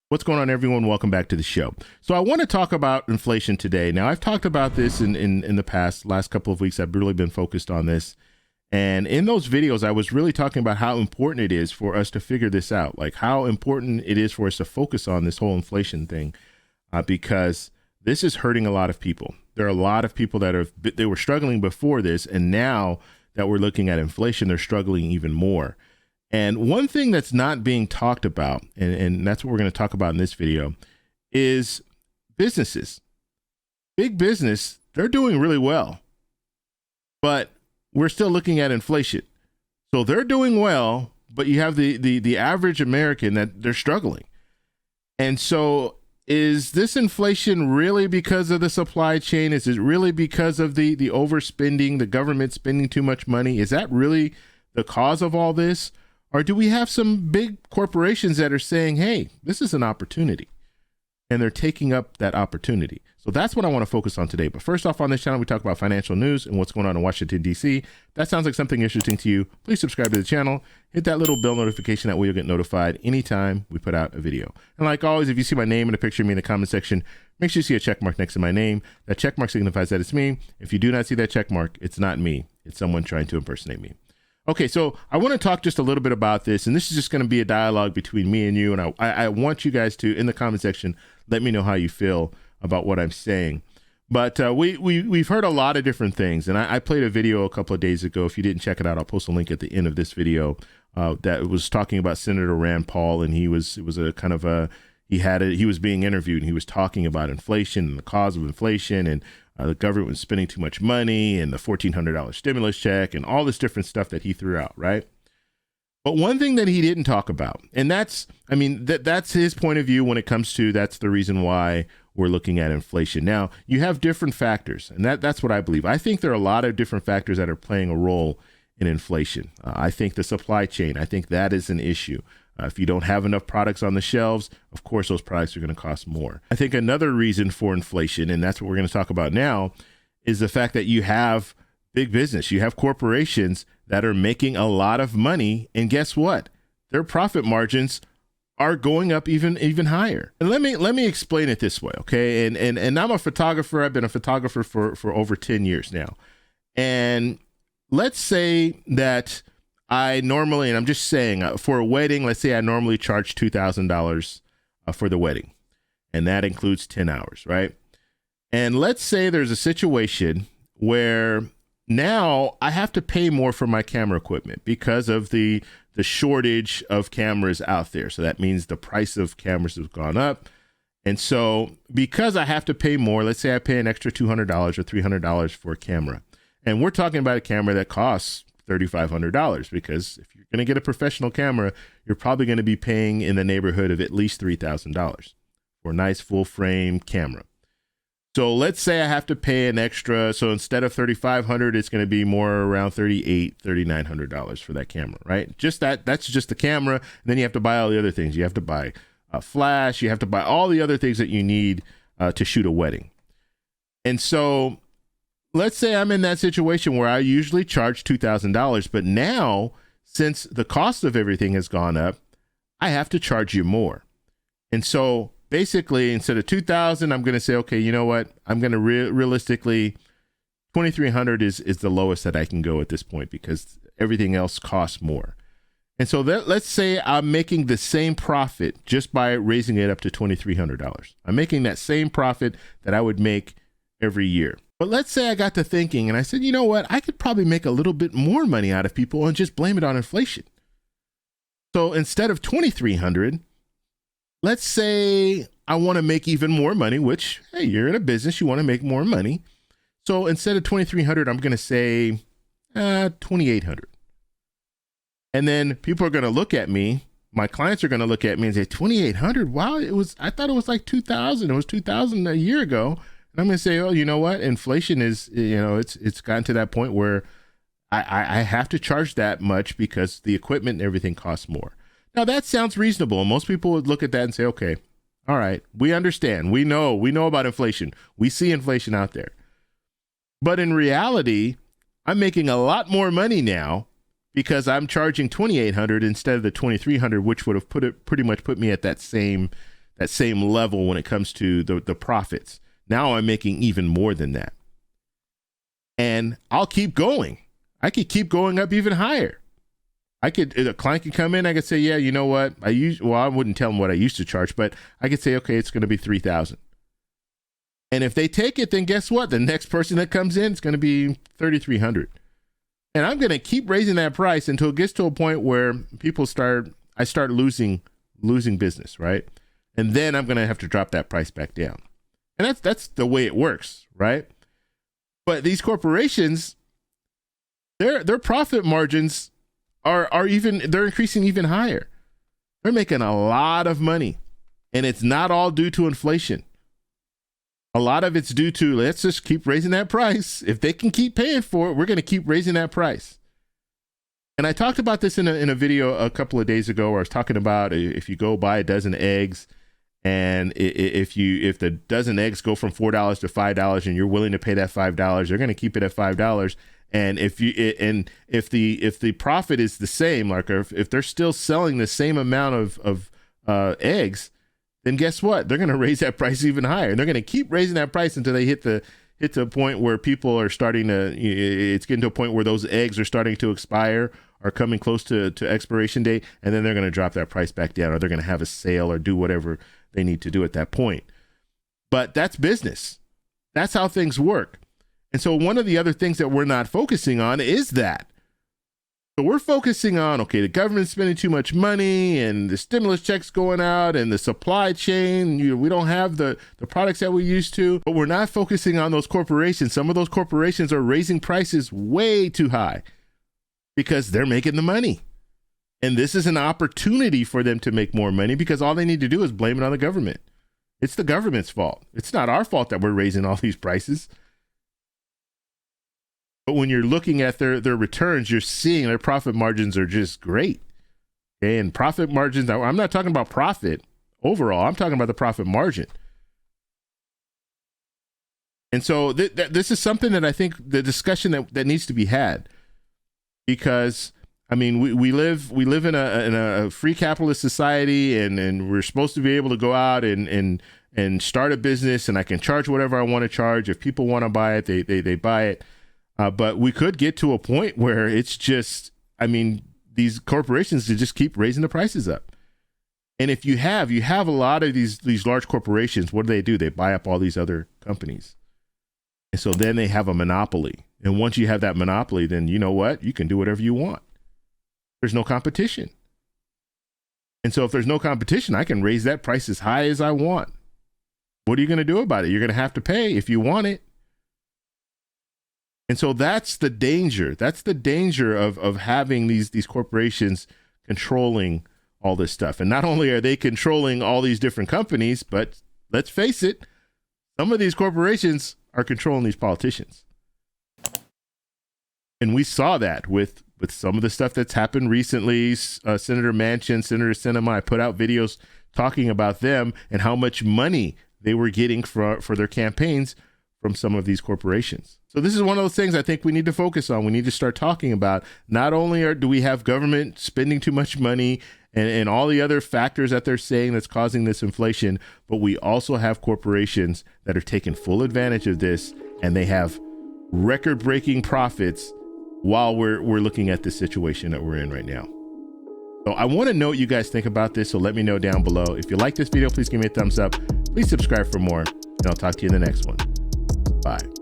What's going on, everyone? Welcome back to the show. So I want to talk about inflation today. Now, I've talked about this in the last couple of weeks. I've really been focused on this. And in those videos, I was really talking about how important it is for us to figure this out, like how important it is for us to focus on this whole inflation thing, because this is hurting a lot of people. There are a lot of people they were struggling before this, and now that we're looking at inflation, they're struggling even more. And one thing that's not being talked about, and that's what we're going to talk about in this video, is businesses. Big business, they're doing really well, but we're still looking at inflation. So they're doing well, but you have the average American that they're struggling. And so is this inflation really because of the supply chain? Is it really because of the overspending, the government spending too much money? Is that really the cause of all this? Or do we have some big corporations that are saying, hey, this is an opportunity, and they're taking up that opportunity? So that's what I want to focus on today. But first off, on this channel, we talk about financial news and what's going on in Washington, D.C. If that sounds like something interesting to you, please subscribe to the channel. Hit that little bell notification. That way you'll get notified anytime we put out a video. And like always, if you see my name and a picture of me in the comment section, make sure you see a check mark next to my name. That check mark signifies that it's me. If you do not see that check mark, it's not me. It's someone trying to impersonate me. Okay, so I want to talk just a little bit about this, and this is just going to be a dialogue between me and you, and I want you guys to, in the comment section, let me know how you feel about what I'm saying. But we've heard a lot of different things, and I played a video a couple of days ago. If you didn't check it out, I'll post a link at the end of this video that was talking about Senator Rand Paul, and he was being interviewed, and he was talking about inflation and the cause of inflation, and the government was spending too much money, and the $1,400 stimulus check, and all this different stuff that he threw out, right? But one thing that he didn't talk about, and that's his point of view when it comes to, that's the reason why we're looking at inflation. Now, you have different factors, and that's what I believe. I think there are a lot of different factors that are playing a role in inflation. I think the supply chain, I think that is an issue. If you don't have enough products on the shelves, of course, those products are going to cost more. I think another reason for inflation, and that's what we're going to talk about now, is the fact that you have big business. You have corporations that are making a lot of money. And guess what? Their profit margins are going up even higher. And let me explain it this way, okay? And I'm a photographer. I've been a photographer for over 10 years now. And let's say that I normally, and I'm just saying, for a wedding, let's say I normally charge $2,000 for the wedding, and that includes 10 hours, right? And let's say there's a situation where now I have to pay more for my camera equipment because of the shortage of cameras out there. So that means the price of cameras has gone up. And so because I have to pay more, let's say I pay an extra $200 or $300 for a camera. And we're talking about a camera that costs $3,500, because if you're going to get a professional camera, you're probably going to be paying in the neighborhood of at least $3,000 for a nice full frame camera. So let's say I have to pay an extra. So instead of $3,500, it's going to be more around $3,800, $3,900 for that camera, right? That's just the camera. And then you have to buy all the other things. You have to buy a flash. You have to buy all the other things that you need to shoot a wedding. And so let's say I'm in that situation where I usually charge $2,000, but now, since the cost of everything has gone up, I have to charge you more. And so basically, instead of $2,000, I'm going to say, okay, you know what? I'm going to realistically, $2,300 is the lowest that I can go at this point, because everything else costs more. And so let's say I'm making the same profit just by raising it up to $2,300. I'm making that same profit that I would make every year. But let's say I got to thinking and I said, you know what? I could probably make a little bit more money out of people and just blame it on inflation. So instead of $2,300, let's say I want to make even more money, which, hey, you're in a business, you want to make more money. So instead of $2,300, I'm going to say $2,800. And then people are going to look at me. My clients are going to look at me and say, $2,800? Wow, I thought it was like $2,000. It was $2,000 a year ago. And I'm going to say, oh, you know what? Inflation is, it's gotten to that point where I have to charge that much because the equipment and everything costs more. Now that sounds reasonable. Most people would look at that and say, okay, all right, we understand. We know about inflation. We see inflation out there. But in reality, I'm making a lot more money now because I'm charging $2,800 instead of the $2,300, which would have pretty much put me at that same that same level when it comes to the profits. Now I'm making even more than that. And I'll keep going. I could keep going up even higher. A client could come in, I could say, yeah, you know what? I wouldn't tell them what I used to charge, but I could say, okay, it's going to be $3,000. And if they take it, then guess what? The next person that comes in, it's going to be $3,300. And I'm going to keep raising that price until it gets to a point where I start losing business, right? And then I'm going to have to drop that price back down. And that's the way it works, right? But these corporations, their profit margins are they're increasing even higher. They're making a lot of money, and it's not all due to inflation. A lot of it's due to, let's just keep raising that price. If they can keep paying for it, we're going to keep raising that price. And I talked about this in a video a couple of days ago where I was talking about if you go buy a dozen eggs, and if the dozen eggs go from $4 to $5 and you're willing to pay that $5, they're going to keep it at $5. And if the profit is the same, like if they're still selling the same amount of eggs, then guess what? They're going to raise that price even higher. And they're going to keep raising that price until they hit to a point where people are starting to, it's getting to a point where those eggs are starting to expire or coming close to expiration date. And then they're going to drop that price back down, or they're going to have a sale or do whatever they need to do at that point. But that's business. That's how things work. And so one of the other things that we're not focusing on is that. So we're focusing on, okay, the government's spending too much money and the stimulus checks going out and the supply chain, we don't have the products that we used to, but we're not focusing on those corporations. Some of those corporations are raising prices way too high because they're making the money. And this is an opportunity for them to make more money because all they need to do is blame it on the government. It's the government's fault. It's not our fault that we're raising all these prices. But when you're looking at their returns, you're seeing their profit margins are just great. Okay? And profit margins, I'm not talking about profit overall. I'm talking about the profit margin. And so this is something that I think the discussion that needs to be had, because I mean, we live in a free capitalist society, and we're supposed to be able to go out and start a business, and I can charge whatever I want to charge. If people want to buy it, they buy it. But we could get to a point where it's just, I mean, these corporations to just keep raising the prices up. And if you have a lot of these large corporations, what do? They buy up all these other companies. And so then they have a monopoly. And once you have that monopoly, then you know what? You can do whatever you want. There's no competition. And so if there's no competition, I can raise that price as high as I want. What are you going to do about it? You're going to have to pay if you want it. And so that's the danger. That's the danger of having these corporations controlling all this stuff. And not only are they controlling all these different companies, but let's face it, some of these corporations are controlling these politicians. And we saw that with some of the stuff that's happened recently. Senator Manchin, Senator Sinema, I put out videos talking about them and how much money they were getting for their campaigns from some of these corporations. So this is one of those things I think we need to focus on. We need to start talking about, not only do we have government spending too much money and all the other factors that they're saying that's causing this inflation, but we also have corporations that are taking full advantage of this, and they have record-breaking profits while we're looking at the situation that we're in right now. So I want to know what you guys think about this, so let me know down below. If you like this video, please give me a thumbs up. Please subscribe for more, and I'll talk to you in the next one. Bye.